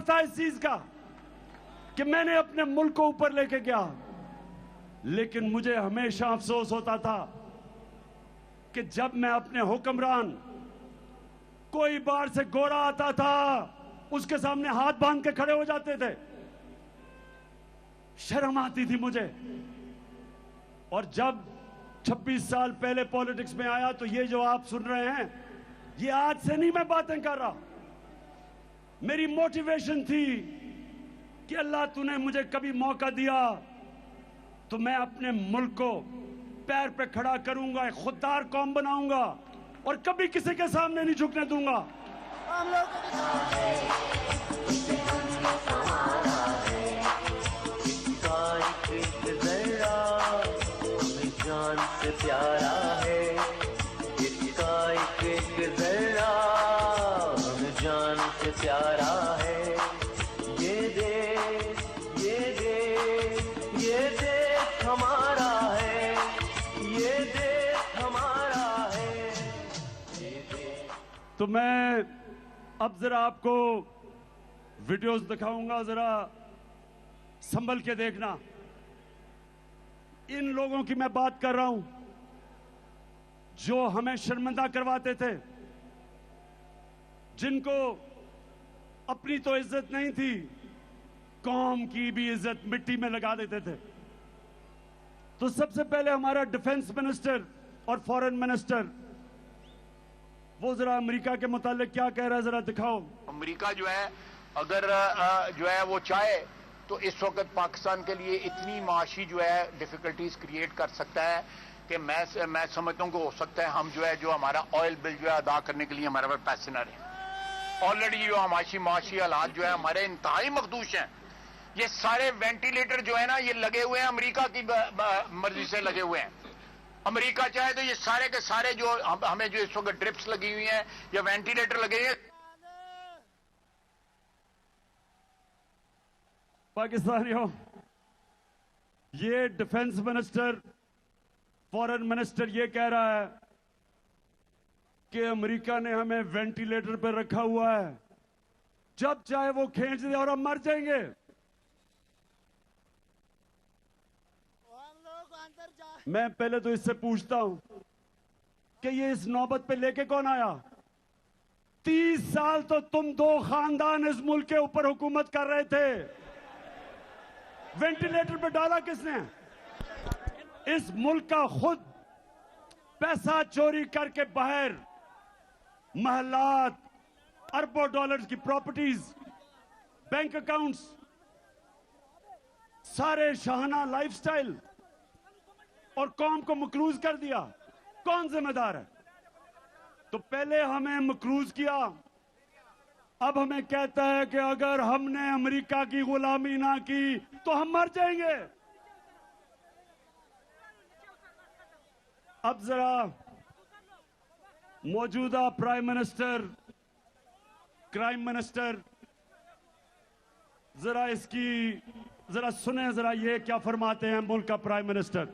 था इस चीज का कि मैंने अपने मुल्क को ऊपर लेके गया, लेकिन मुझे हमेशा अफसोस होता था कि जब मैं अपने हुक्मरान, कोई बाहर से गोरा आता था, उसके सामने हाथ बांध के खड़े हो जाते थे, शर्म आती थी मुझे। और जब 26 साल पहले पॉलिटिक्स में आया तो ये जो आप सुन रहे हैं, ये आज से नहीं मैं बातें कर रहा। मेरी मोटिवेशन थी कि अल्लाह तूने मुझे कभी मौका दिया तो मैं अपने मुल्क को पैर पे खड़ा करूंगा, एक खुददार कौम बनाऊंगा और कभी किसी के सामने नहीं झुकने दूंगा। हम लोग जान से प्यारा है, इसका एक जरा हमें जान से प्यारा है। ये देश हमारा है, ये देश हमारा है, ये देश। तो मैं अब जरा आपको वीडियोस दिखाऊंगा, जरा संभल के देखना। इन लोगों की मैं बात कर रहा हूं जो हमें शर्मिंदा करवाते थे, जिनको अपनी तो इज्जत नहीं थी, कौम की भी इज्जत मिट्टी में लगा देते थे। तो सबसे पहले हमारा डिफेंस मिनिस्टर और फॉरेन मिनिस्टर, वो जरा अमेरिका के मुतालिक क्या कह रहा है, जरा दिखाओ। अमेरिका जो है अगर जो है वो चाहे तो इस वक्त पाकिस्तान के लिए इतनी माशी जो है डिफिकल्टीज क्रिएट कर सकता है कि मैं समझता हूँ कि हो सकता है हम जो हमारा ऑयल बिल जो है अदा करने के लिए हमारे पास पैसे न रहे। ऑलरेडी जो माशी हालात जो है हमारे इंतहाई मखदूश हैं। ये सारे वेंटिलेटर जो है ना, ये लगे हुए हैं अमेरिका की मर्जी से लगे हुए हैं। अमेरिका चाहे तो ये सारे के सारे जो हमें जो इस वक्त ड्रिप्स लगी हुई हैं या वेंटिलेटर लगे हुए हैं, पाकिस्तानियों, ये डिफेंस मिनिस्टर, फॉरेन मिनिस्टर ये कह रहा है कि अमेरिका ने हमें वेंटिलेटर पर रखा हुआ है, जब चाहे वो खींच दे और हम मर जाएंगे। मैं पहले तो इससे पूछता हूं कि ये इस नौबत पे लेके कौन आया? 30 साल तो तुम दो खानदान इस मुल्क के ऊपर हुकूमत कर रहे थे, वेंटिलेटर पे डाला किसने? इस मुल्क का खुद पैसा चोरी करके बाहर महलात, अरबों डॉलर्स की प्रॉपर्टीज, बैंक अकाउंट्स, सारे शाहाना लाइफस्टाइल और कौम को मकरूज कर दिया। कौन जिम्मेदार है? तो पहले हमें मकरूज किया, अब हमें कहता है कि अगर हमने अमेरिका की गुलामी ना की तो हम मर जाएंगे। अब जरा मौजूदा प्राइम मिनिस्टर, क्राइम मिनिस्टर, जरा इसकी जरा सुने, जरा ये क्या फरमाते हैं मुल्क का प्राइम मिनिस्टर।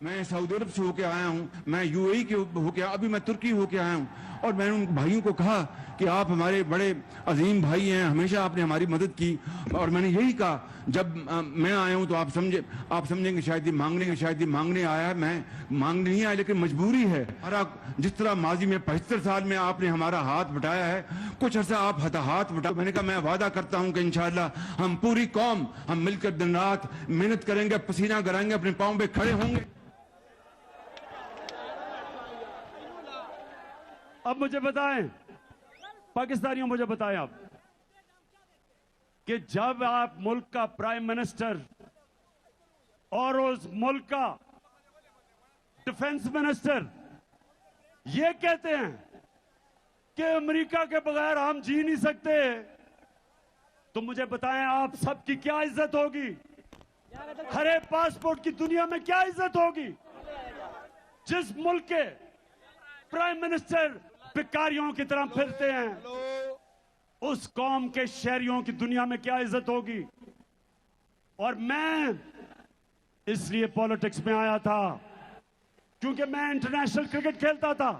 मैं सऊदी अरब से होके आया हूँ, मैं यूएई के होके, अभी मैं तुर्की होके आया हूँ, और मैंने उन भाइयों को कहा कि आप हमारे बड़े अजीम भाई हैं, हमेशा आपने हमारी मदद की। और मैंने यही कहा, जब मैं आया हूँ तो आप समझेंगे शायद ये मांगने आया है। मैं मांगने नहीं आया, लेकिन मजबूरी है हमारा। जिस तरह माजी में 75 साल में आपने हमारा हाथ बटाया है, कुछ अर्सा आप हाथ बटाओ। मैंने कहा मैं वादा करता हूँ कि इंशाअल्लाह हम पूरी कौम हम मिलकर दिन रात मेहनत करेंगे, पसीना गिराएंगे, अपने पाँव पे खड़े होंगे। अब मुझे बताएं, पाकिस्तानियों, मुझे बताएं आप कि जब आप मुल्क का प्राइम मिनिस्टर और उस मुल्क का डिफेंस मिनिस्टर ये कहते हैं कि अमेरिका के बगैर हम जी नहीं सकते, तो मुझे बताएं आप सबकी क्या इज्जत होगी? हरे पासपोर्ट की दुनिया में क्या इज्जत होगी? जिस मुल्क के प्राइम मिनिस्टर भिखारियों की तरह फिरते हैं, उस कौम के शहरियों की दुनिया में क्या इज्जत होगी? और मैं इसलिए पॉलिटिक्स में आया था क्योंकि मैं इंटरनेशनल क्रिकेट खेलता था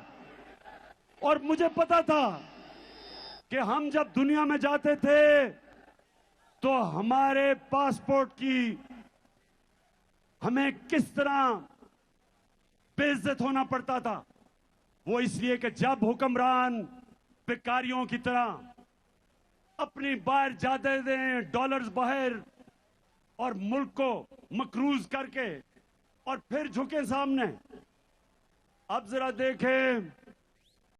और मुझे पता था कि हम जब दुनिया में जाते थे तो हमारे पासपोर्ट की हमें किस तरह बेइज्जत होना पड़ता था। वो इसलिए कि जब हुक्मरान भिखारियों की तरह अपनी बाहर जायदादें डॉलर्स बाहर और मुल्क को मकरूज करके और फिर झुके सामने। अब जरा देखें